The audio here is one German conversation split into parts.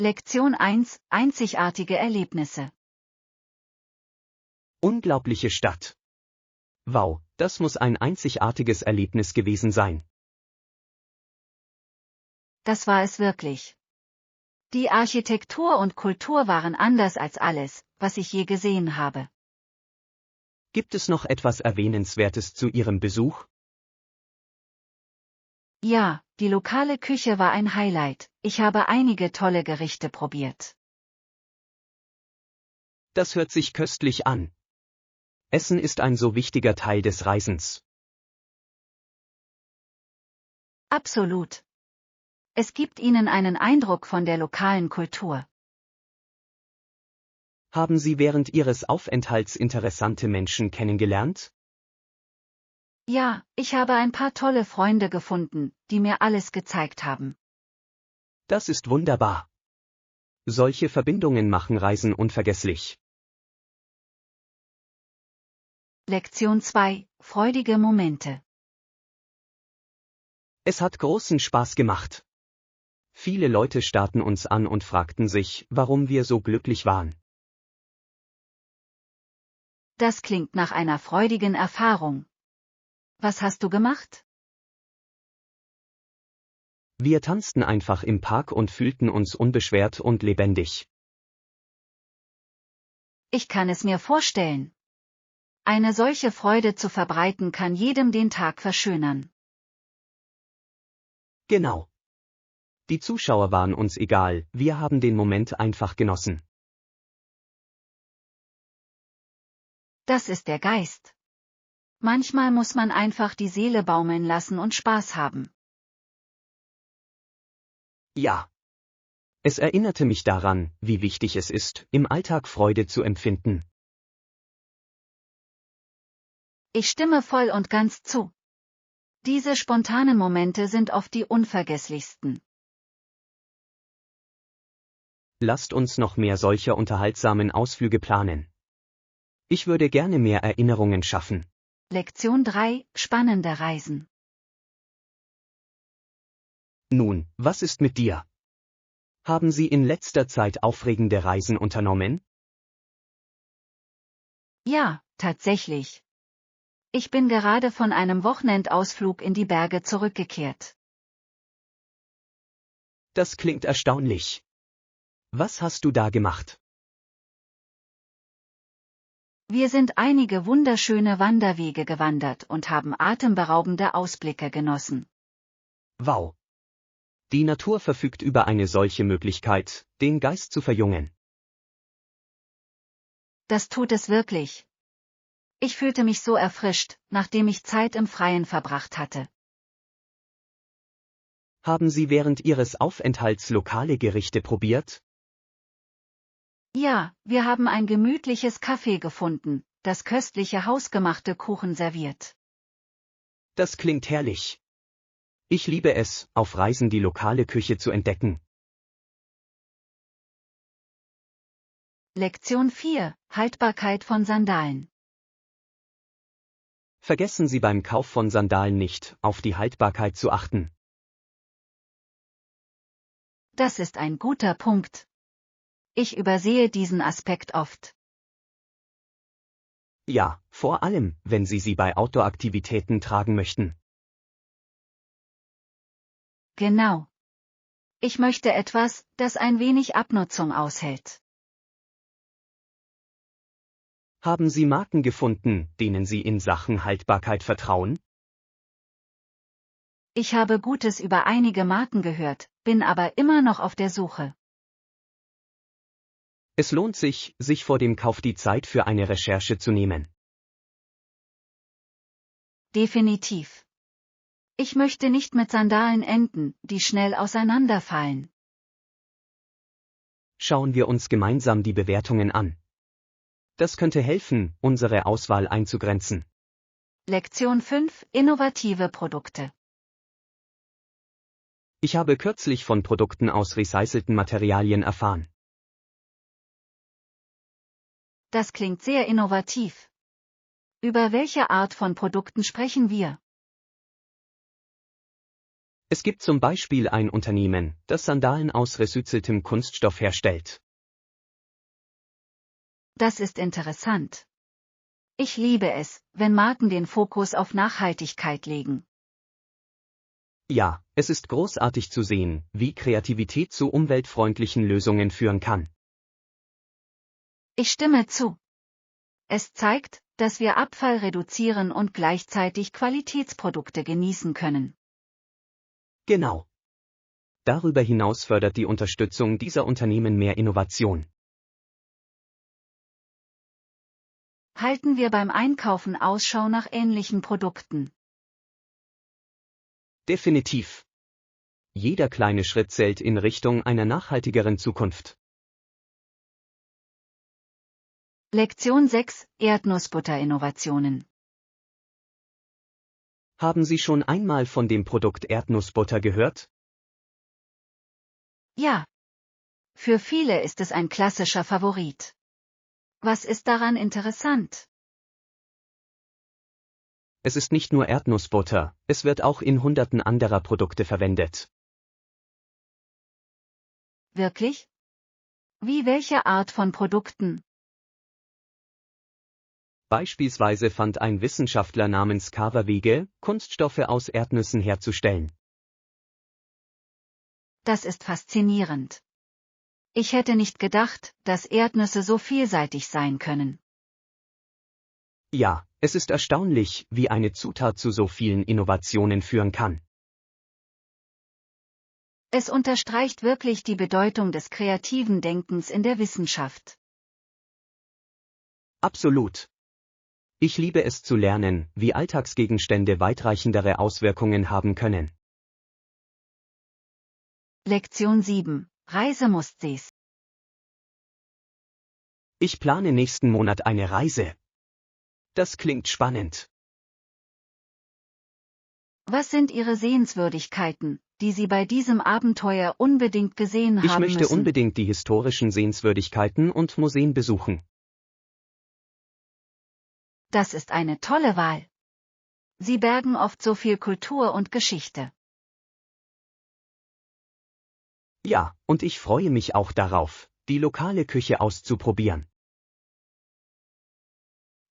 Lektion 1: Einzigartige Erlebnisse. Unglaubliche Stadt. Wow, das muss ein einzigartiges Erlebnis gewesen sein. Das war es wirklich. Die Architektur und Kultur waren anders als alles, was ich je gesehen habe. Gibt es noch etwas Erwähnenswertes zu Ihrem Besuch? Ja, die lokale Küche war ein Highlight. Ich habe einige tolle Gerichte probiert. Das hört sich köstlich an. Essen ist ein so wichtiger Teil des Reisens. Absolut. Es gibt Ihnen einen Eindruck von der lokalen Kultur. Haben Sie während Ihres Aufenthalts interessante Menschen kennengelernt? Ja, ich habe ein paar tolle Freunde gefunden, die mir alles gezeigt haben. Das ist wunderbar. Solche Verbindungen machen Reisen unvergesslich. Lektion 2: Freudige Momente. Es hat großen Spaß gemacht. Viele Leute starrten uns an und fragten sich, warum wir so glücklich waren. Das klingt nach einer freudigen Erfahrung. Was hast du gemacht? Wir tanzten einfach im Park und fühlten uns unbeschwert und lebendig. Ich kann es mir vorstellen. Eine solche Freude zu verbreiten kann jedem den Tag verschönern. Genau. Die Zuschauer waren uns egal, wir haben den Moment einfach genossen. Das ist der Geist. Manchmal muss man einfach die Seele baumeln lassen und Spaß haben. Ja. Es erinnerte mich daran, wie wichtig es ist, im Alltag Freude zu empfinden. Ich stimme voll und ganz zu. Diese spontanen Momente sind oft die unvergesslichsten. Lasst uns noch mehr solcher unterhaltsamen Ausflüge planen. Ich würde gerne mehr Erinnerungen schaffen. Lektion 3: Spannende Reisen. Nun, was ist mit dir? Haben Sie in letzter Zeit aufregende Reisen unternommen? Ja, tatsächlich. Ich bin gerade von einem Wochenendausflug in die Berge zurückgekehrt. Das klingt erstaunlich. Was hast du da gemacht? Wir sind einige wunderschöne Wanderwege gewandert und haben atemberaubende Ausblicke genossen. Wow. Die Natur verfügt über eine solche Möglichkeit, den Geist zu verjüngen. Das tut es wirklich. Ich fühlte mich so erfrischt, nachdem ich Zeit im Freien verbracht hatte. Haben Sie während Ihres Aufenthalts lokale Gerichte probiert? Ja, wir haben ein gemütliches Café gefunden, das köstliche hausgemachte Kuchen serviert. Das klingt herrlich. Ich liebe es, auf Reisen die lokale Küche zu entdecken. Lektion 4: Haltbarkeit von Sandalen. Vergessen Sie beim Kauf von Sandalen nicht, auf die Haltbarkeit zu achten. Das ist ein guter Punkt. Ich übersehe diesen Aspekt oft. Ja, vor allem, wenn Sie sie bei Outdoor-Aktivitäten tragen möchten. Genau. Ich möchte etwas, das ein wenig Abnutzung aushält. Haben Sie Marken gefunden, denen Sie in Sachen Haltbarkeit vertrauen? Ich habe Gutes über einige Marken gehört, bin aber immer noch auf der Suche. Es lohnt sich, sich vor dem Kauf die Zeit für eine Recherche zu nehmen. Definitiv. Ich möchte nicht mit Sandalen enden, die schnell auseinanderfallen. Schauen wir uns gemeinsam die Bewertungen an. Das könnte helfen, unsere Auswahl einzugrenzen. Lektion 5: Innovative Produkte. Ich habe kürzlich von Produkten aus recycelten Materialien erfahren. Das klingt sehr innovativ. Über welche Art von Produkten sprechen wir? Es gibt zum Beispiel ein Unternehmen, das Sandalen aus recyceltem Kunststoff herstellt. Das ist interessant. Ich liebe es, wenn Marken den Fokus auf Nachhaltigkeit legen. Ja, es ist großartig zu sehen, wie Kreativität zu umweltfreundlichen Lösungen führen kann. Ich stimme zu. Es zeigt, dass wir Abfall reduzieren und gleichzeitig Qualitätsprodukte genießen können. Genau. Darüber hinaus fördert die Unterstützung dieser Unternehmen mehr Innovation. Halten wir beim Einkaufen Ausschau nach ähnlichen Produkten. Definitiv. Jeder kleine Schritt zählt in Richtung einer nachhaltigeren Zukunft. Lektion 6: Erdnussbutter-Innovationen. Haben Sie schon einmal von dem Produkt Erdnussbutter gehört? Ja. Für viele ist es ein klassischer Favorit. Was ist daran interessant? Es ist nicht nur Erdnussbutter, es wird auch in Hunderten anderer Produkte verwendet. Wirklich? Wie welche Art von Produkten? Beispielsweise fand ein Wissenschaftler namens Carver Wege, Kunststoffe aus Erdnüssen herzustellen. Das ist faszinierend. Ich hätte nicht gedacht, dass Erdnüsse so vielseitig sein können. Ja, es ist erstaunlich, wie eine Zutat zu so vielen Innovationen führen kann. Es unterstreicht wirklich die Bedeutung des kreativen Denkens in der Wissenschaft. Absolut. Ich liebe es zu lernen, wie Alltagsgegenstände weitreichendere Auswirkungen haben können. Lektion 7: Reisemustsee. Ich plane nächsten Monat eine Reise. Das klingt spannend. Was sind Ihre Sehenswürdigkeiten, die Sie bei diesem Abenteuer unbedingt gesehen Ich haben möchte müssen? unbedingt die historischen Sehenswürdigkeiten und Museen besuchen. Das ist eine tolle Wahl. Sie bergen oft so viel Kultur und Geschichte. Ja, und ich freue mich auch darauf, die lokale Küche auszuprobieren.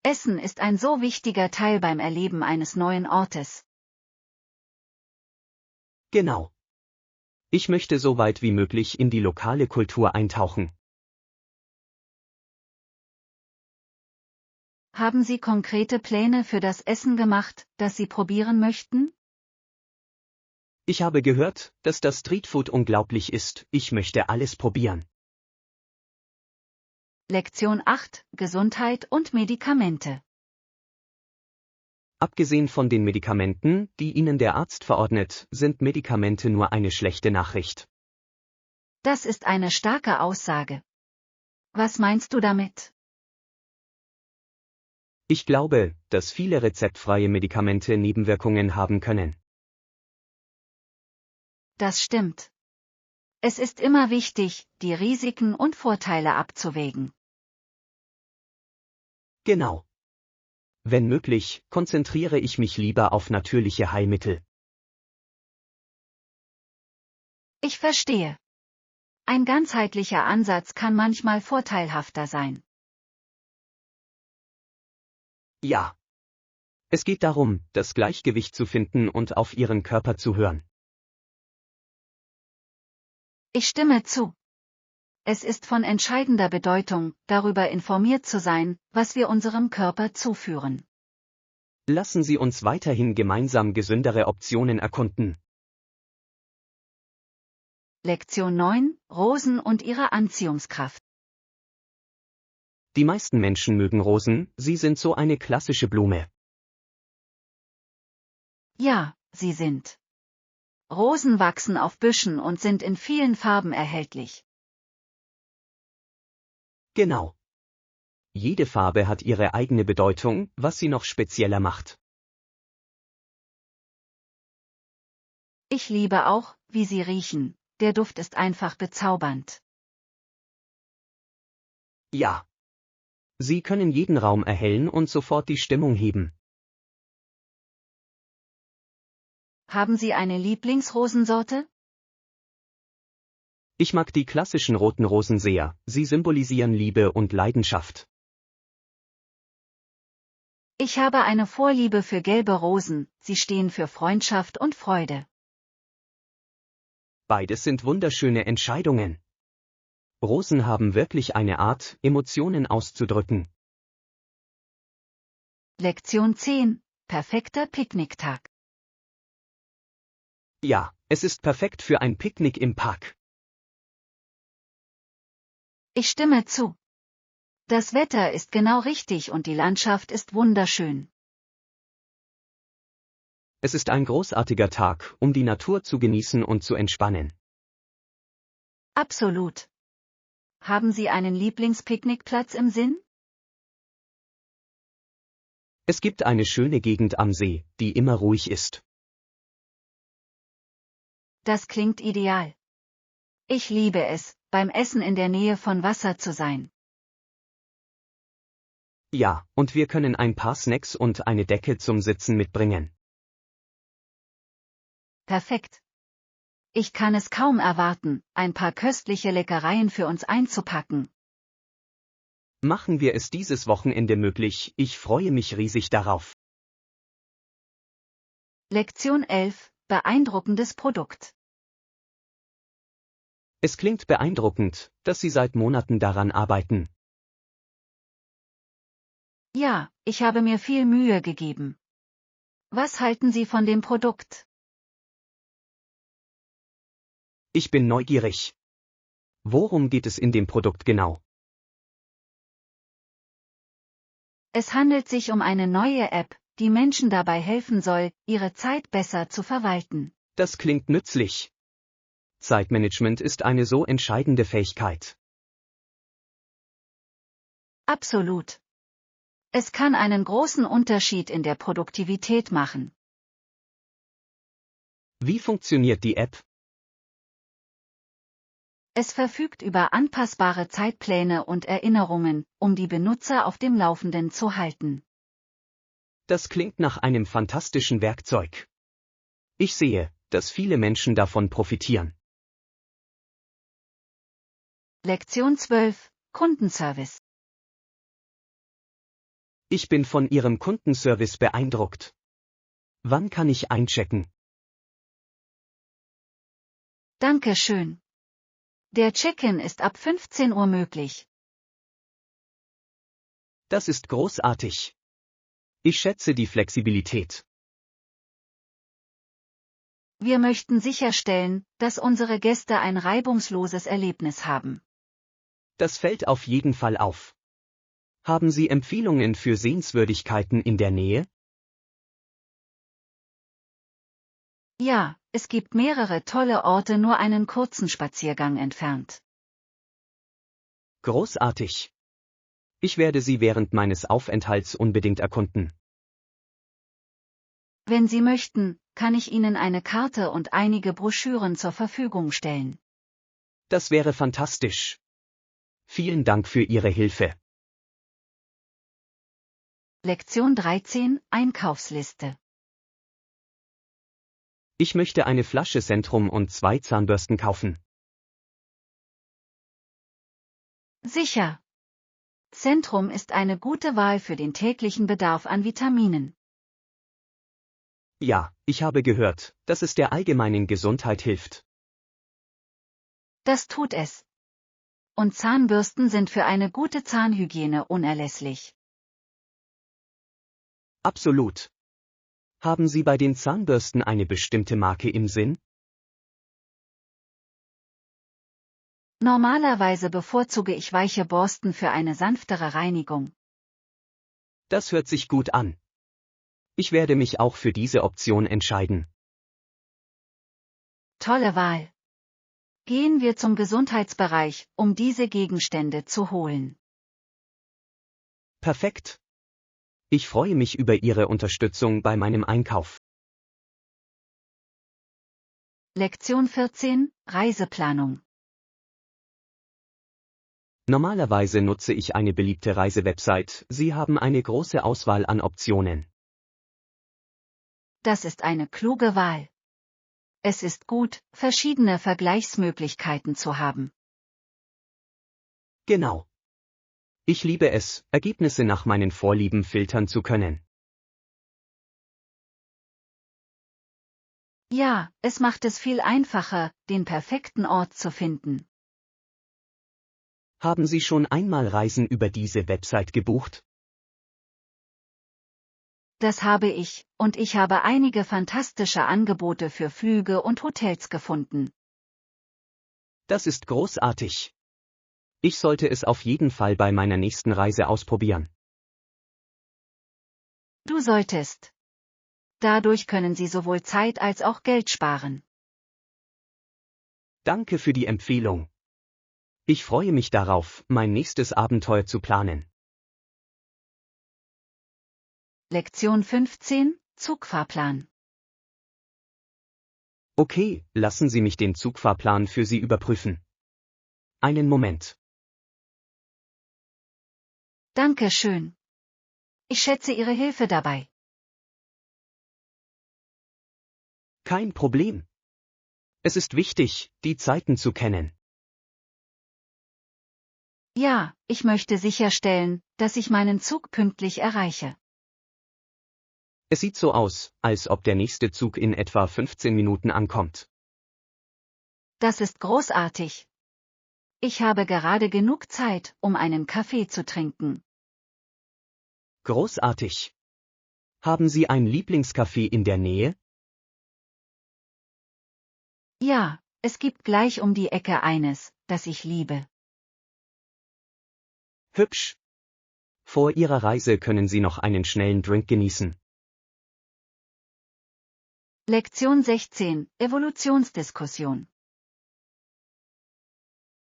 Essen ist ein so wichtiger Teil beim Erleben eines neuen Ortes. Genau. Ich möchte so weit wie möglich in die lokale Kultur eintauchen. Haben Sie konkrete Pläne für das Essen gemacht, das Sie probieren möchten? Ich habe gehört, dass das Streetfood unglaublich ist, ich möchte alles probieren. Lektion 8: Gesundheit und Medikamente. Abgesehen von den Medikamenten, die Ihnen der Arzt verordnet, sind Medikamente nur eine schlechte Nachricht. Das ist eine starke Aussage. Was meinst du damit? Ich glaube, dass viele rezeptfreie Medikamente Nebenwirkungen haben können. Das stimmt. Es ist immer wichtig, die Risiken und Vorteile abzuwägen. Genau. Wenn möglich, konzentriere ich mich lieber auf natürliche Heilmittel. Ich verstehe. Ein ganzheitlicher Ansatz kann manchmal vorteilhafter sein. Ja. Es geht darum, das Gleichgewicht zu finden und auf Ihren Körper zu hören. Ich stimme zu. Es ist von entscheidender Bedeutung, darüber informiert zu sein, was wir unserem Körper zuführen. Lassen Sie uns weiterhin gemeinsam gesündere Optionen erkunden. Lektion 9: Rosen und ihre Anziehungskraft. Die meisten Menschen mögen Rosen, sie sind so eine klassische Blume. Ja, sie sind. Rosen wachsen auf Büschen und sind in vielen Farben erhältlich. Genau. Jede Farbe hat ihre eigene Bedeutung, was sie noch spezieller macht. Ich liebe auch, wie sie riechen. Der Duft ist einfach bezaubernd. Ja. Sie können jeden Raum erhellen und sofort die Stimmung heben. Haben Sie eine Lieblingsrosensorte? Ich mag die klassischen roten Rosen sehr, sie symbolisieren Liebe und Leidenschaft. Ich habe eine Vorliebe für gelbe Rosen, sie stehen für Freundschaft und Freude. Beides sind wunderschöne Entscheidungen. Rosen haben wirklich eine Art, Emotionen auszudrücken. Lektion 10. Perfekter Picknicktag. Ja, es ist perfekt für ein Picknick im Park. Ich stimme zu. Das Wetter ist genau richtig und die Landschaft ist wunderschön. Es ist ein großartiger Tag, um die Natur zu genießen und zu entspannen. Absolut. Haben Sie einen Lieblingspicknickplatz im Sinn? Es gibt eine schöne Gegend am See, die immer ruhig ist. Das klingt ideal. Ich liebe es, beim Essen in der Nähe von Wasser zu sein. Ja, und wir können ein paar Snacks und eine Decke zum Sitzen mitbringen. Perfekt. Ich kann es kaum erwarten, ein paar köstliche Leckereien für uns einzupacken. Machen wir es dieses Wochenende möglich, ich freue mich riesig darauf. Lektion 11. Beeindruckendes Produkt. Es klingt beeindruckend, dass Sie seit Monaten daran arbeiten. Ja, ich habe mir viel Mühe gegeben. Was halten Sie von dem Produkt? Ich bin neugierig. Worum geht es in dem Produkt genau? Es handelt sich um eine neue App, die Menschen dabei helfen soll, ihre Zeit besser zu verwalten. Das klingt nützlich. Zeitmanagement ist eine so entscheidende Fähigkeit. Absolut. Es kann einen großen Unterschied in der Produktivität machen. Wie funktioniert die App? Es verfügt über anpassbare Zeitpläne und Erinnerungen, um die Benutzer auf dem Laufenden zu halten. Das klingt nach einem fantastischen Werkzeug. Ich sehe, dass viele Menschen davon profitieren. Lektion 12. Kundenservice. Ich bin von Ihrem Kundenservice beeindruckt. Wann kann ich einchecken? Danke schön. Der Check-in ist ab 15 Uhr möglich. Das ist großartig. Ich schätze die Flexibilität. Wir möchten sicherstellen, dass unsere Gäste ein reibungsloses Erlebnis haben. Das fällt auf jeden Fall auf. Haben Sie Empfehlungen für Sehenswürdigkeiten in der Nähe? Ja, es gibt mehrere tolle Orte nur einen kurzen Spaziergang entfernt. Großartig. Ich werde sie während meines Aufenthalts unbedingt erkunden. Wenn Sie möchten, kann ich Ihnen eine Karte und einige Broschüren zur Verfügung stellen. Das wäre fantastisch. Vielen Dank für Ihre Hilfe. Lektion 13. Einkaufsliste. Ich möchte eine Flasche Centrum und 2 Zahnbürsten kaufen. Sicher. Centrum ist eine gute Wahl für den täglichen Bedarf an Vitaminen. Ja, ich habe gehört, dass es der allgemeinen Gesundheit hilft. Das tut es. Und Zahnbürsten sind für eine gute Zahnhygiene unerlässlich. Absolut. Haben Sie bei den Zahnbürsten eine bestimmte Marke im Sinn? Normalerweise bevorzuge ich weiche Borsten für eine sanftere Reinigung. Das hört sich gut an. Ich werde mich auch für diese Option entscheiden. Tolle Wahl. Gehen wir zum Gesundheitsbereich, um diese Gegenstände zu holen. Perfekt. Ich freue mich über Ihre Unterstützung bei meinem Einkauf. Lektion 14. Reiseplanung. Normalerweise nutze ich eine beliebte Reisewebsite, Sie haben eine große Auswahl an Optionen. Das ist eine kluge Wahl. Es ist gut, verschiedene Vergleichsmöglichkeiten zu haben. Genau. Ich liebe es, Ergebnisse nach meinen Vorlieben filtern zu können. Ja, es macht es viel einfacher, den perfekten Ort zu finden. Haben Sie schon einmal Reisen über diese Website gebucht? Das habe ich, und ich habe einige fantastische Angebote für Flüge und Hotels gefunden. Das ist großartig. Ich sollte es auf jeden Fall bei meiner nächsten Reise ausprobieren. Du solltest. Dadurch können Sie sowohl Zeit als auch Geld sparen. Danke für die Empfehlung. Ich freue mich darauf, mein nächstes Abenteuer zu planen. Lektion 15, Zugfahrplan. Okay, lassen Sie mich den Zugfahrplan für Sie überprüfen. Einen Moment. Danke schön. Ich schätze Ihre Hilfe dabei. Kein Problem. Es ist wichtig, die Zeiten zu kennen. Ja, ich möchte sicherstellen, dass ich meinen Zug pünktlich erreiche. Es sieht so aus, als ob der nächste Zug in etwa 15 Minuten ankommt. Das ist großartig. Ich habe gerade genug Zeit, um einen Kaffee zu trinken. Großartig. Haben Sie ein Lieblingscafé in der Nähe? Ja, es gibt gleich um die Ecke eines, das ich liebe. Hübsch. Vor Ihrer Reise können Sie noch einen schnellen Drink genießen. Lektion 16, Evolutionsdiskussion.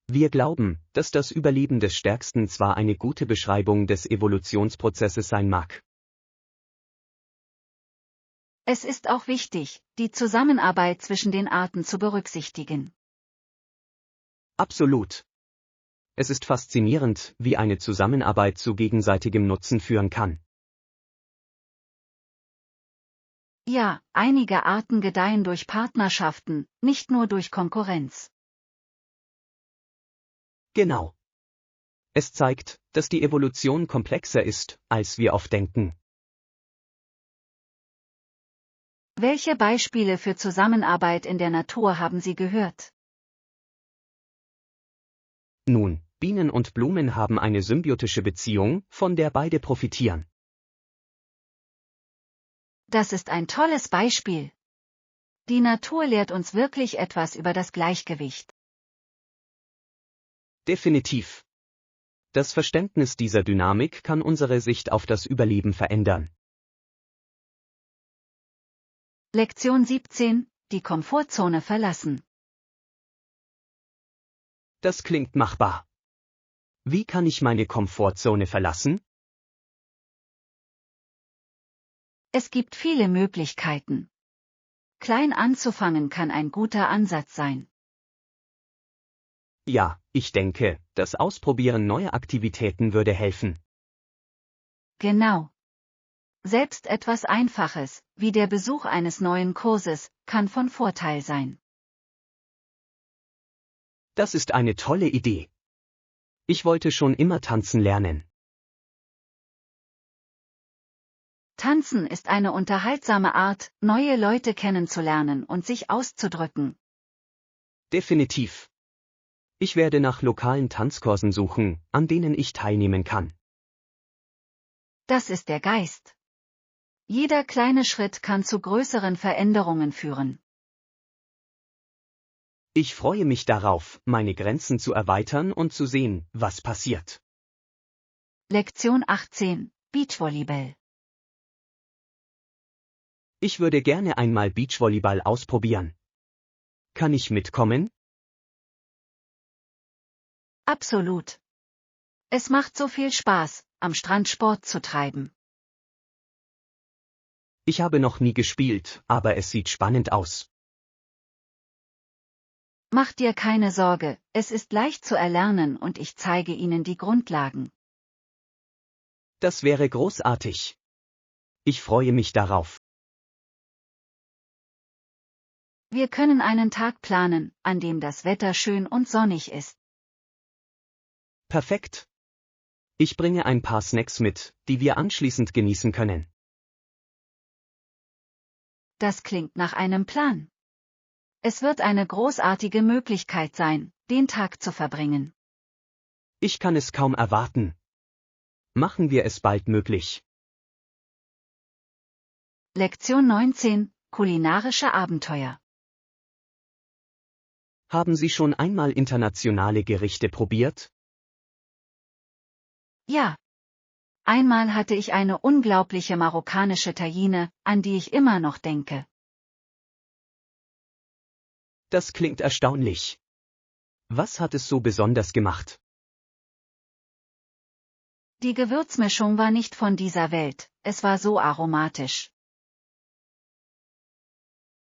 Wir glauben, dass das Überleben des Stärksten zwar eine gute Beschreibung des Evolutionsprozesses sein mag. Es ist auch wichtig, die Zusammenarbeit zwischen den Arten zu berücksichtigen. Absolut. Es ist faszinierend, wie eine Zusammenarbeit zu gegenseitigem Nutzen führen kann. Ja, einige Arten gedeihen durch Partnerschaften, nicht nur durch Konkurrenz. Genau. Es zeigt, dass die Evolution komplexer ist, als wir oft denken. Welche Beispiele für Zusammenarbeit in der Natur haben Sie gehört? Nun, Bienen und Blumen haben eine symbiotische Beziehung, von der beide profitieren. Das ist ein tolles Beispiel. Die Natur lehrt uns wirklich etwas über das Gleichgewicht. Definitiv. Das Verständnis dieser Dynamik kann unsere Sicht auf das Überleben verändern. Lektion 17, die Komfortzone verlassen. Das klingt machbar. Wie kann ich meine Komfortzone verlassen? Es gibt viele Möglichkeiten. Klein anzufangen kann ein guter Ansatz sein. Ja, ich denke, das Ausprobieren neuer Aktivitäten würde helfen. Genau. Selbst etwas Einfaches, wie der Besuch eines neuen Kurses, kann von Vorteil sein. Das ist eine tolle Idee. Ich wollte schon immer tanzen lernen. Tanzen ist eine unterhaltsame Art, neue Leute kennenzulernen und sich auszudrücken. Definitiv. Ich werde nach lokalen Tanzkursen suchen, an denen ich teilnehmen kann. Das ist der Geist. Jeder kleine Schritt kann zu größeren Veränderungen führen. Ich freue mich darauf, meine Grenzen zu erweitern und zu sehen, was passiert. Lektion 18, Beachvolleyball. Ich würde gerne einmal Beachvolleyball ausprobieren. Kann ich mitkommen? Absolut. Es macht so viel Spaß, am Strand Sport zu treiben. Ich habe noch nie gespielt, aber es sieht spannend aus. Mach dir keine Sorge, es ist leicht zu erlernen und ich zeige Ihnen die Grundlagen. Das wäre großartig. Ich freue mich darauf. Wir können einen Tag planen, an dem das Wetter schön und sonnig ist. Perfekt. Ich bringe ein paar Snacks mit, die wir anschließend genießen können. Das klingt nach einem Plan. Es wird eine großartige Möglichkeit sein, den Tag zu verbringen. Ich kann es kaum erwarten. Machen wir es bald möglich. Lektion 19: Kulinarische Abenteuer. Haben Sie schon einmal internationale Gerichte probiert? Ja. Einmal hatte ich eine unglaubliche marokkanische Tagine, an die ich immer noch denke. Das klingt erstaunlich. Was hat es so besonders gemacht? Die Gewürzmischung war nicht von dieser Welt, es war so aromatisch.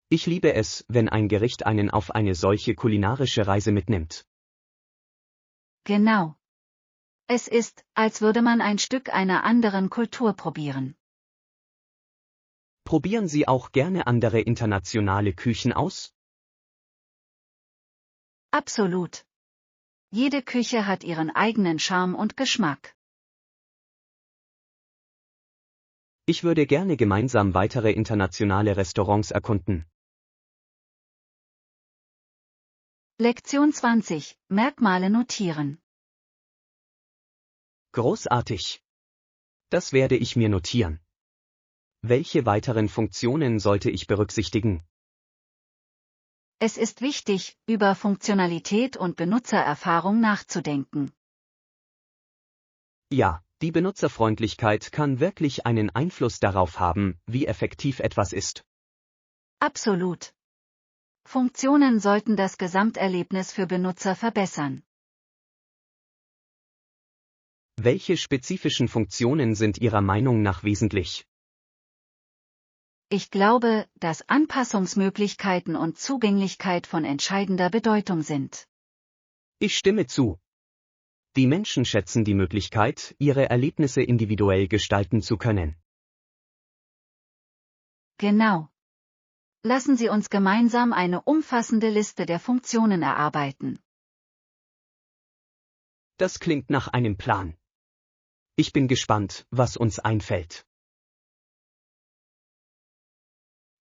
Ich liebe es, wenn ein Gericht einen auf eine solche kulinarische Reise mitnimmt. Genau. Es ist, als würde man ein Stück einer anderen Kultur probieren. Probieren Sie auch gerne andere internationale Küchen aus? Absolut. Jede Küche hat ihren eigenen Charme und Geschmack. Ich würde gerne gemeinsam weitere internationale Restaurants erkunden. Lektion 20: Merkmale notieren. Großartig. Das werde ich mir notieren. Welche weiteren Funktionen sollte ich berücksichtigen? Es ist wichtig, über Funktionalität und Benutzererfahrung nachzudenken. Ja, die Benutzerfreundlichkeit kann wirklich einen Einfluss darauf haben, wie effektiv etwas ist. Absolut. Funktionen sollten das Gesamterlebnis für Benutzer verbessern. Welche spezifischen Funktionen sind Ihrer Meinung nach wesentlich? Ich glaube, dass Anpassungsmöglichkeiten und Zugänglichkeit von entscheidender Bedeutung sind. Ich stimme zu. Die Menschen schätzen die Möglichkeit, ihre Erlebnisse individuell gestalten zu können. Genau. Lassen Sie uns gemeinsam eine umfassende Liste der Funktionen erarbeiten. Das klingt nach einem Plan. Ich bin gespannt, was uns einfällt.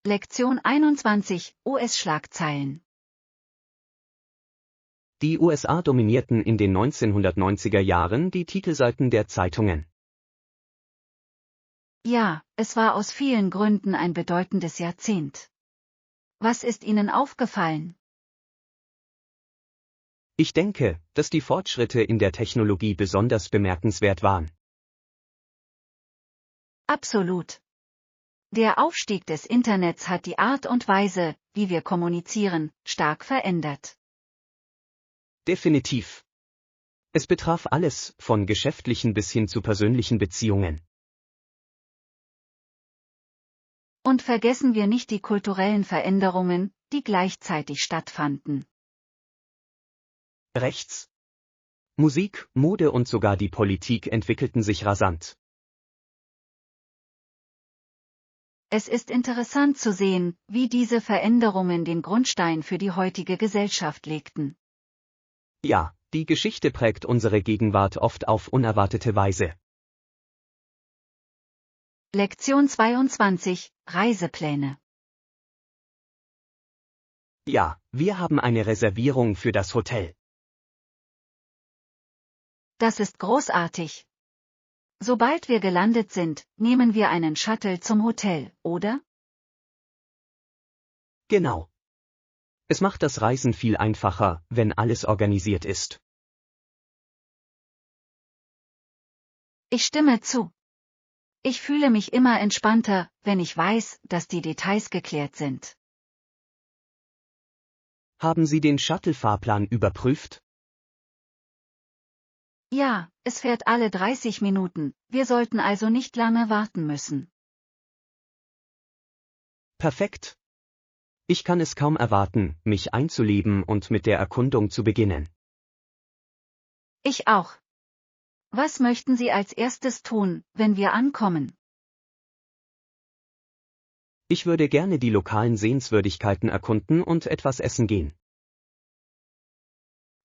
Lektion 21: US-Schlagzeilen. Die USA dominierten in den 1990er Jahren die Titelseiten der Zeitungen. Ja, es war aus vielen Gründen ein bedeutendes Jahrzehnt. Was ist Ihnen aufgefallen? Ich denke, dass die Fortschritte in der Technologie besonders bemerkenswert waren. Absolut. Der Aufstieg des Internets hat die Art und Weise, wie wir kommunizieren, stark verändert. Definitiv. Es betraf alles, von geschäftlichen bis hin zu persönlichen Beziehungen. Und vergessen wir nicht die kulturellen Veränderungen, die gleichzeitig stattfanden. Rechts. Musik, Mode und sogar die Politik entwickelten sich rasant. Es ist interessant zu sehen, wie diese Veränderungen den Grundstein für die heutige Gesellschaft legten. Ja, die Geschichte prägt unsere Gegenwart oft auf unerwartete Weise. Lektion 22: Reisepläne. Ja, wir haben eine Reservierung für das Hotel. Das ist großartig. Sobald wir gelandet sind, nehmen wir einen Shuttle zum Hotel, oder? Genau. Es macht das Reisen viel einfacher, wenn alles organisiert ist. Ich stimme zu. Ich fühle mich immer entspannter, wenn ich weiß, dass die Details geklärt sind. Haben Sie den Shuttle-Fahrplan überprüft? Ja, es fährt alle 30 Minuten, wir sollten also nicht lange warten müssen. Perfekt. Ich kann es kaum erwarten, mich einzuleben und mit der Erkundung zu beginnen. Ich auch. Was möchten Sie als erstes tun, wenn wir ankommen? Ich würde gerne die lokalen Sehenswürdigkeiten erkunden und etwas essen gehen.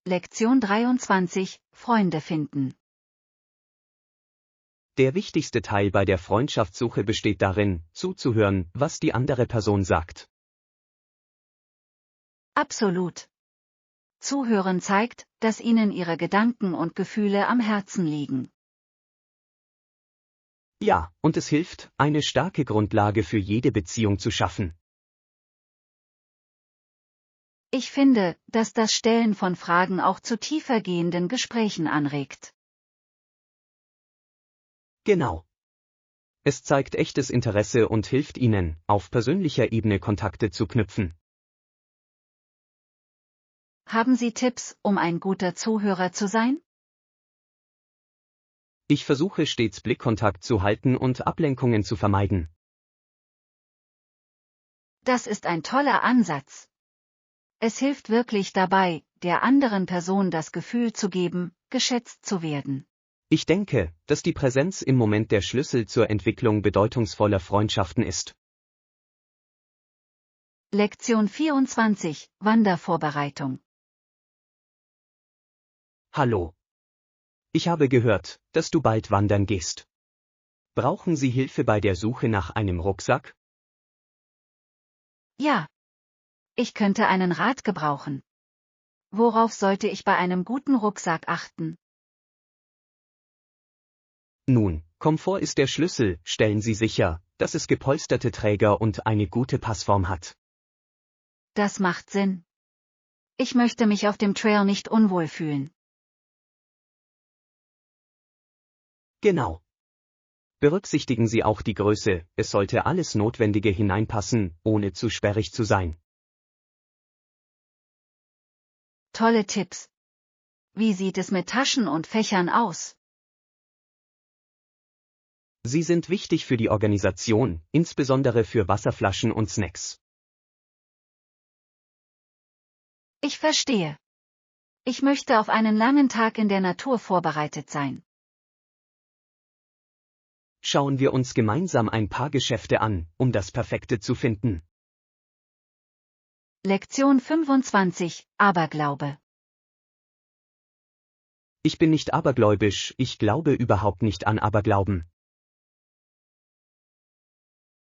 Lektion 23: Freunde finden. Der wichtigste Teil bei der Freundschaftssuche besteht darin, zuzuhören, was die andere Person sagt. Absolut. Zuhören zeigt, dass Ihnen Ihre Gedanken und Gefühle am Herzen liegen. Ja, und es hilft, eine starke Grundlage für jede Beziehung zu schaffen. Ich finde, dass das Stellen von Fragen auch zu tiefergehenden Gesprächen anregt. Genau. Es zeigt echtes Interesse und hilft Ihnen, auf persönlicher Ebene Kontakte zu knüpfen. Haben Sie Tipps, um ein guter Zuhörer zu sein? Ich versuche stets Blickkontakt zu halten und Ablenkungen zu vermeiden. Das ist ein toller Ansatz. Es hilft wirklich dabei, der anderen Person das Gefühl zu geben, geschätzt zu werden. Ich denke, dass die Präsenz im Moment der Schlüssel zur Entwicklung bedeutungsvoller Freundschaften ist. Lektion 24: Wandervorbereitung. Hallo. Ich habe gehört, dass du bald wandern gehst. Brauchen Sie Hilfe bei der Suche nach einem Rucksack? Ja. Ich könnte einen Rat gebrauchen. Worauf sollte ich bei einem guten Rucksack achten? Nun, Komfort ist der Schlüssel, stellen Sie sicher, dass es gepolsterte Träger und eine gute Passform hat. Das macht Sinn. Ich möchte mich auf dem Trail nicht unwohl fühlen. Genau. Berücksichtigen Sie auch die Größe, es sollte alles Notwendige hineinpassen, ohne zu sperrig zu sein. Tolle Tipps. Wie sieht es mit Taschen und Fächern aus? Sie sind wichtig für die Organisation, insbesondere für Wasserflaschen und Snacks. Ich verstehe. Ich möchte auf einen langen Tag in der Natur vorbereitet sein. Schauen wir uns gemeinsam ein paar Geschäfte an, um das Perfekte zu finden. Lektion 25: Aberglaube. Ich bin nicht abergläubisch, ich glaube überhaupt nicht an Aberglauben.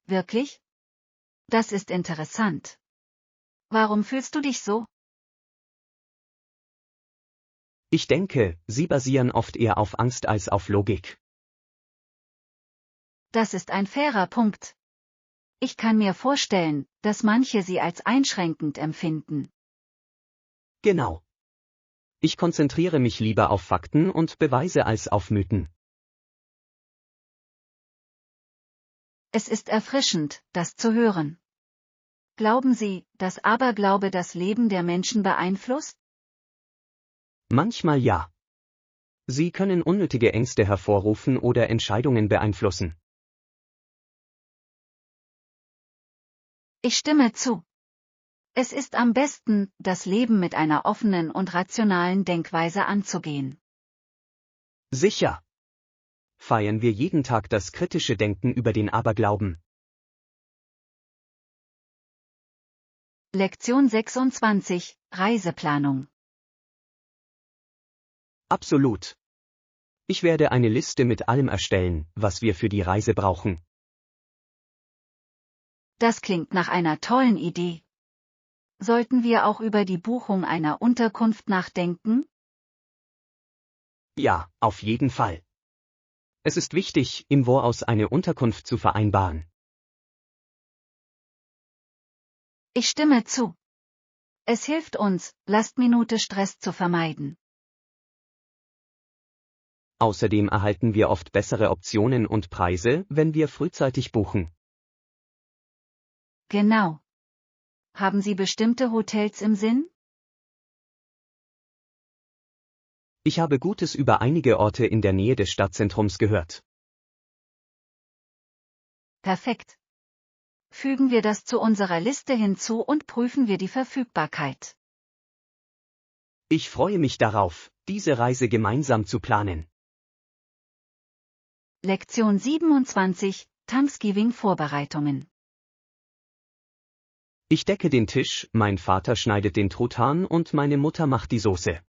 Wirklich? Das ist interessant. Warum fühlst du dich so? Ich denke, sie basieren oft eher auf Angst als auf Logik. Das ist ein fairer Punkt. Ich kann mir vorstellen, dass manche sie als einschränkend empfinden. Genau. Ich konzentriere mich lieber auf Fakten und Beweise als auf Mythen. Es ist erfrischend, das zu hören. Glauben Sie, dass Aberglaube das Leben der Menschen beeinflusst? Manchmal ja. Sie können unnötige Ängste hervorrufen oder Entscheidungen beeinflussen. Ich stimme zu. Es ist am besten, das Leben mit einer offenen und rationalen Denkweise anzugehen. Sicher. Feiern wir jeden Tag das kritische Denken über den Aberglauben. Lektion 26: Reiseplanung. Absolut. Ich werde eine Liste mit allem erstellen, was wir für die Reise brauchen. Das klingt nach einer tollen Idee. Sollten wir auch über die Buchung einer Unterkunft nachdenken? Ja, auf jeden Fall. Es ist wichtig, im Voraus eine Unterkunft zu vereinbaren. Ich stimme zu. Es hilft uns, Lastminute-Stress zu vermeiden. Außerdem erhalten wir oft bessere Optionen und Preise, wenn wir frühzeitig buchen. Genau. Haben Sie bestimmte Hotels im Sinn? Ich habe Gutes über einige Orte in der Nähe des Stadtzentrums gehört. Perfekt. Fügen wir das zu unserer Liste hinzu und prüfen wir die Verfügbarkeit. Ich freue mich darauf, diese Reise gemeinsam zu planen. Lektion 27: Thanksgiving-Vorbereitungen. Ich decke den Tisch, mein Vater schneidet den Truthahn und meine Mutter macht die Soße.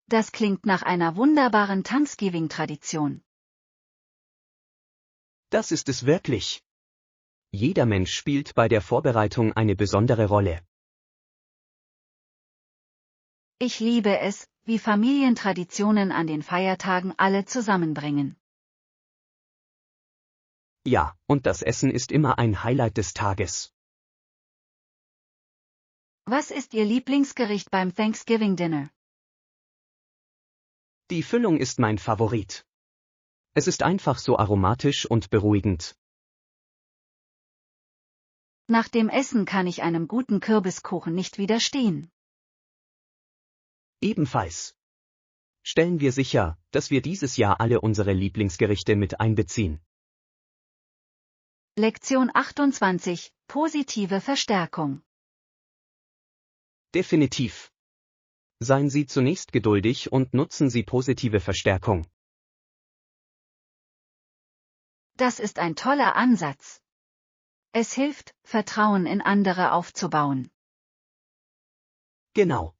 Das klingt nach einer wunderbaren Thanksgiving-Tradition. Das ist es wirklich. Jeder Mensch spielt bei der Vorbereitung eine besondere Rolle. Ich liebe es, wie Familientraditionen an den Feiertagen alle zusammenbringen. Ja, und das Essen ist immer ein Highlight des Tages. Was ist Ihr Lieblingsgericht beim Thanksgiving Dinner? Die Füllung ist mein Favorit. Es ist einfach so aromatisch und beruhigend. Nach dem Essen kann ich einem guten Kürbiskuchen nicht widerstehen. Ebenfalls. Stellen wir sicher, dass wir dieses Jahr alle unsere Lieblingsgerichte mit einbeziehen. Lektion 28: Positive Verstärkung. Definitiv. Seien Sie zunächst geduldig und nutzen Sie positive Verstärkung. Das ist ein toller Ansatz. Es hilft, Vertrauen in andere aufzubauen. Genau.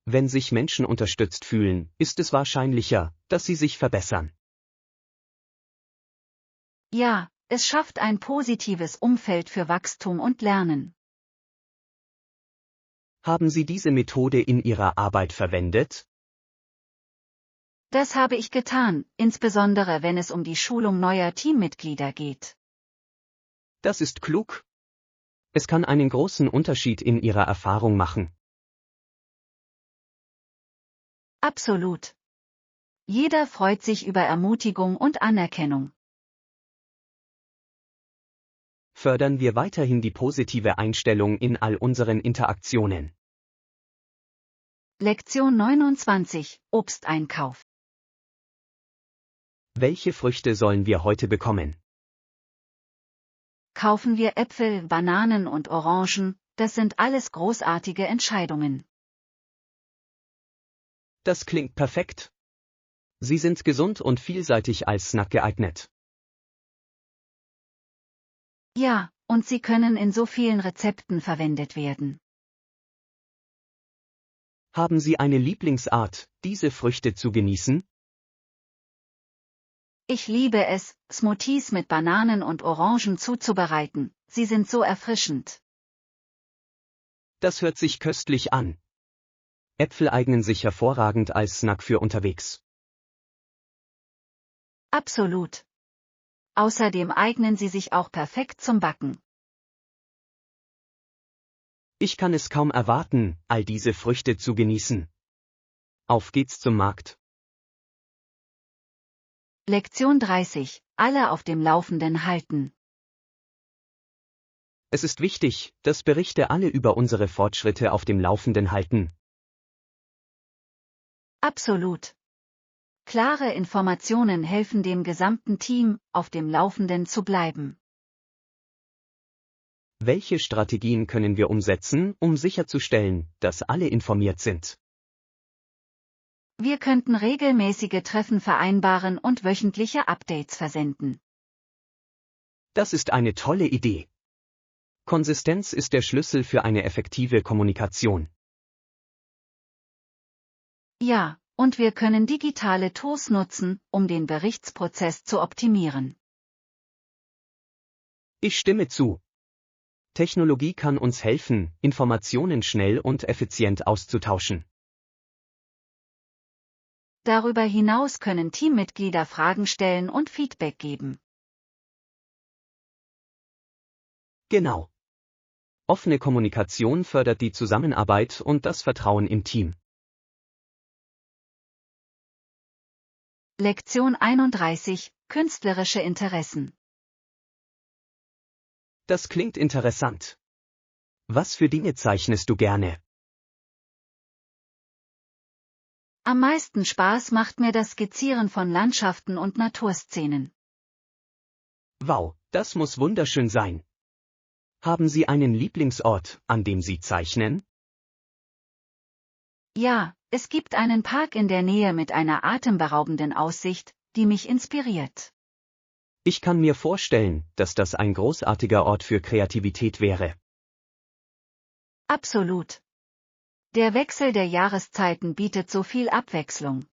Wenn sich Menschen unterstützt fühlen, ist es wahrscheinlicher, dass sie sich verbessern. Ja, es schafft ein positives Umfeld für Wachstum und Lernen. Haben Sie diese Methode in Ihrer Arbeit verwendet? Das habe ich getan, insbesondere wenn es um die Schulung neuer Teammitglieder geht. Das ist klug. Es kann einen großen Unterschied in Ihrer Erfahrung machen. Absolut. Jeder freut sich über Ermutigung und Anerkennung. Fördern wir weiterhin die positive Einstellung in all unseren Interaktionen. Lektion 29: Obsteinkauf. Welche Früchte sollen wir heute bekommen? Kaufen wir Äpfel, Bananen und Orangen, das sind alles großartige Entscheidungen. Das klingt perfekt. Sie sind gesund und vielseitig als Snack geeignet. Ja, und sie können in so vielen Rezepten verwendet werden. Haben Sie eine Lieblingsart, diese Früchte zu genießen? Ich liebe es, Smoothies mit Bananen und Orangen zuzubereiten, sie sind so erfrischend. Das hört sich köstlich an. Äpfel eignen sich hervorragend als Snack für unterwegs. Absolut. Außerdem eignen sie sich auch perfekt zum Backen. Ich kann es kaum erwarten, all diese Früchte zu genießen. Auf geht's zum Markt. Lektion 30: Alle auf dem Laufenden halten. Es ist wichtig, dass Berichte alle über unsere Fortschritte auf dem Laufenden halten. Absolut. Klare Informationen helfen dem gesamten Team, auf dem Laufenden zu bleiben. Welche Strategien können wir umsetzen, um sicherzustellen, dass alle informiert sind? Wir könnten regelmäßige Treffen vereinbaren und wöchentliche Updates versenden. Das ist eine tolle Idee. Konsistenz ist der Schlüssel für eine effektive Kommunikation. Ja, und wir können digitale Tools nutzen, um den Berichtsprozess zu optimieren. Ich stimme zu. Technologie kann uns helfen, Informationen schnell und effizient auszutauschen. Darüber hinaus können Teammitglieder Fragen stellen und Feedback geben. Genau. Offene Kommunikation fördert die Zusammenarbeit und das Vertrauen im Team. Lektion 31: Künstlerische Interessen. Das klingt interessant. Was für Dinge zeichnest du gerne? Am meisten Spaß macht mir das Skizzieren von Landschaften und Naturszenen. Wow, das muss wunderschön sein. Haben Sie einen Lieblingsort, an dem Sie zeichnen? Ja, es gibt einen Park in der Nähe mit einer atemberaubenden Aussicht, die mich inspiriert. Ich kann mir vorstellen, dass das ein großartiger Ort für Kreativität wäre. Absolut. Der Wechsel der Jahreszeiten bietet so viel Abwechslung.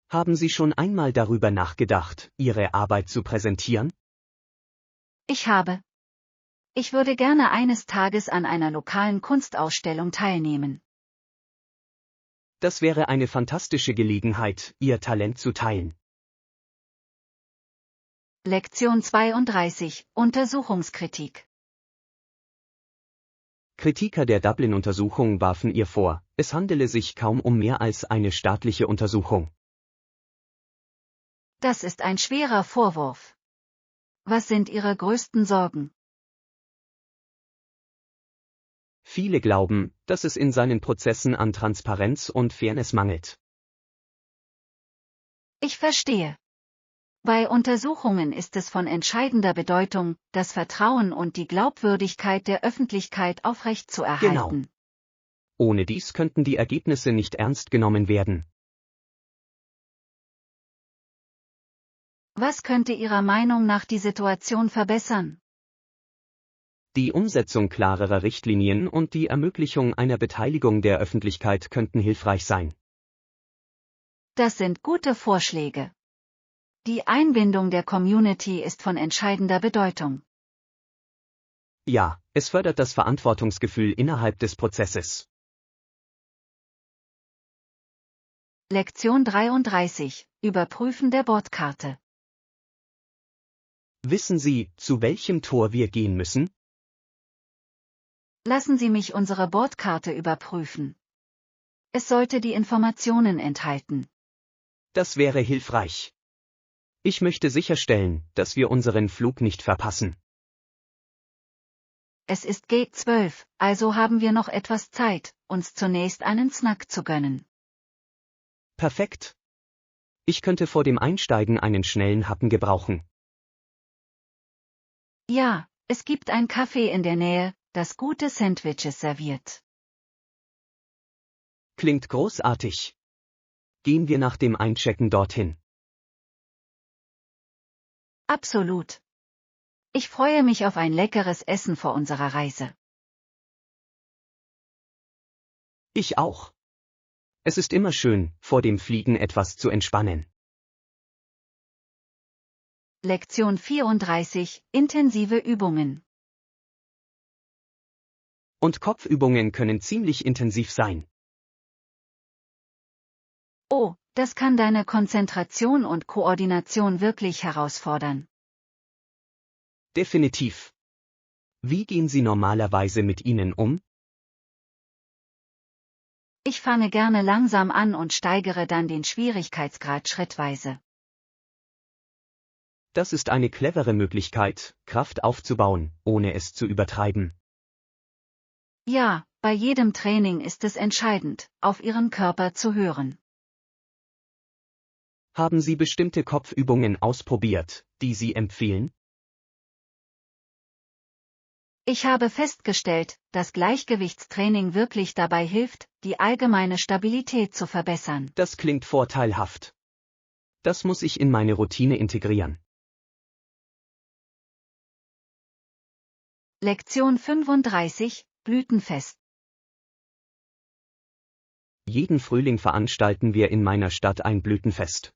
Haben Sie schon einmal darüber nachgedacht, Ihre Arbeit zu präsentieren? Ich habe. Ich würde gerne eines Tages an einer lokalen Kunstausstellung teilnehmen. Das wäre eine fantastische Gelegenheit, Ihr Talent zu teilen. Lektion 32. Untersuchungskritik. Kritiker der Dublin-Untersuchung warfen ihr vor, es handele sich kaum um mehr als eine staatliche Untersuchung. Das ist ein schwerer Vorwurf. Was sind Ihre größten Sorgen? Viele glauben, dass es in seinen Prozessen an Transparenz und Fairness mangelt. Ich verstehe. Bei Untersuchungen ist es von entscheidender Bedeutung, das Vertrauen und die Glaubwürdigkeit der Öffentlichkeit aufrechtzuerhalten. Genau. Ohne dies könnten die Ergebnisse nicht ernst genommen werden. Was könnte Ihrer Meinung nach die Situation verbessern? Die Umsetzung klarerer Richtlinien und die Ermöglichung einer Beteiligung der Öffentlichkeit könnten hilfreich sein. Das sind gute Vorschläge. Die Einbindung der Community ist von entscheidender Bedeutung. Ja, es fördert das Verantwortungsgefühl innerhalb des Prozesses. Lektion 33. Überprüfen der Bordkarte. Wissen Sie, zu welchem Tor wir gehen müssen? Lassen Sie mich unsere Bordkarte überprüfen. Es sollte die Informationen enthalten. Das wäre hilfreich. Ich möchte sicherstellen, dass wir unseren Flug nicht verpassen. Es ist Gate 12, also haben wir noch etwas Zeit, uns zunächst einen Snack zu gönnen. Perfekt. Ich könnte vor dem Einsteigen einen schnellen Happen gebrauchen. Ja, es gibt ein Café in der Nähe, das gute Sandwiches serviert. Klingt großartig. Gehen wir nach dem Einchecken dorthin. Absolut. Ich freue mich auf ein leckeres Essen vor unserer Reise. Ich auch. Es ist immer schön, vor dem Fliegen etwas zu entspannen. Lektion 34. Intensive Übungen. Und Kopfübungen können ziemlich intensiv sein. Oh, das kann deine Konzentration und Koordination wirklich herausfordern. Definitiv. Wie gehen Sie normalerweise mit ihnen um? Ich fange gerne langsam an und steigere dann den Schwierigkeitsgrad schrittweise. Das ist eine clevere Möglichkeit, Kraft aufzubauen, ohne es zu übertreiben. Ja, bei jedem Training ist es entscheidend, auf Ihren Körper zu hören. Haben Sie bestimmte Kopfübungen ausprobiert, die Sie empfehlen? Ich habe festgestellt, dass Gleichgewichtstraining wirklich dabei hilft, die allgemeine Stabilität zu verbessern. Das klingt vorteilhaft. Das muss ich in meine Routine integrieren. Lektion 35. Blütenfest. Jeden Frühling veranstalten wir in meiner Stadt ein Blütenfest.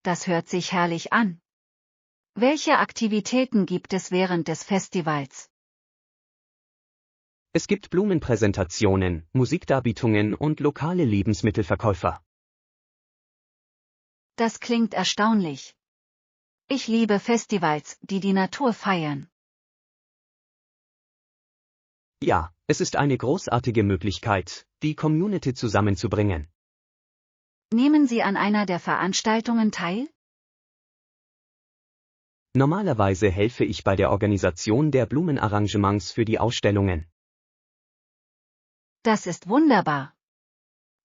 Das hört sich herrlich an. Welche Aktivitäten gibt es während des Festivals? Es gibt Blumenpräsentationen, Musikdarbietungen und lokale Lebensmittelverkäufer. Das klingt erstaunlich. Ich liebe Festivals, die die Natur feiern. Ja, es ist eine großartige Möglichkeit, die Community zusammenzubringen. Nehmen Sie an einer der Veranstaltungen teil? Normalerweise helfe ich bei der Organisation der Blumenarrangements für die Ausstellungen. Das ist wunderbar.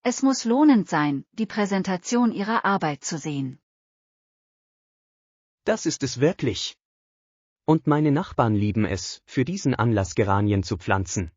Es muss lohnend sein, die Präsentation Ihrer Arbeit zu sehen. Das ist es wirklich. Und meine Nachbarn lieben es, für diesen Anlass Geranien zu pflanzen.